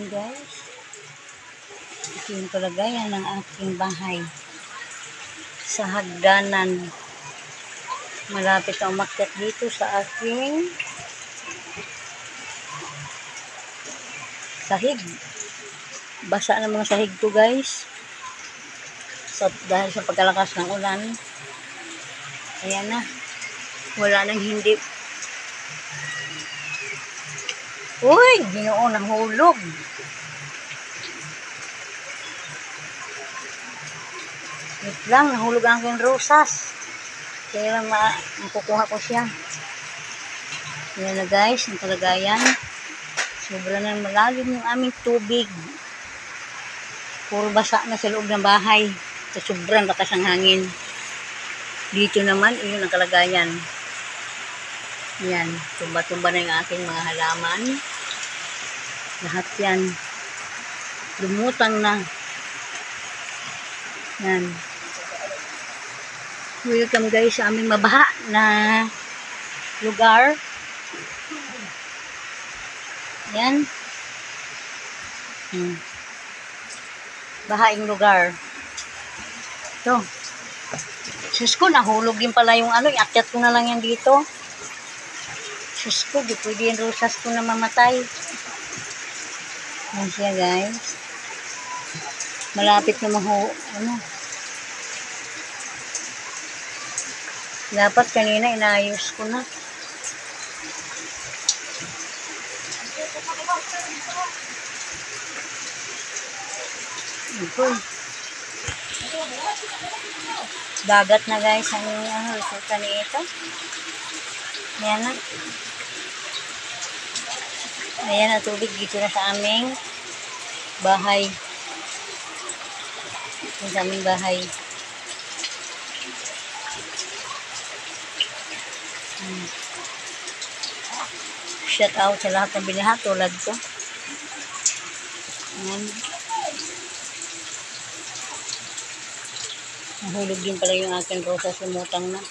Ayan guys. Ito yung kalagayan ng aking bahay. Sa hagdanan. Malapit na umakyat dito sa aking sahig. Basa ng mga sahig ko guys. So, dahil sa pagkalakas ng ulan. Ayan na. Wala nang hindi. Uy! Ginoo, nahulog. Wait lang, nahulog ang aking rosas. Kaya lang makukuha ko siya. Ayan na guys, ang kalagayan. Sobra na malalim yung aming tubig. Puro basa na sa loob ng bahay. Sa sobrang lakas ng hangin. Dito naman, iyon ang kalagayan. Yan, tumba-tumba na yung aking mga halaman. Lahat yan. Lumutang na. Yan. Welcome guys sa aming mabaha na lugar. Yan. Bahaing lugar. Ito. Sus ko, nahulog din pala yung ano. Iakyat ko na lang yan dito. Sus ko, di pwede yung rosas ko na mamatay. Yan siya guys. Malapit na dapat kanina inayos ko na. Ito. Dagat na guys ang resulta nito. Ayan na. Ayan na tubig dito na sa aming bahay. Ito sa aming bahay. Shout out sa lahat ng binaha tulad ko. Ayan. Nahulog din pala yung aking rosas, lumutang na.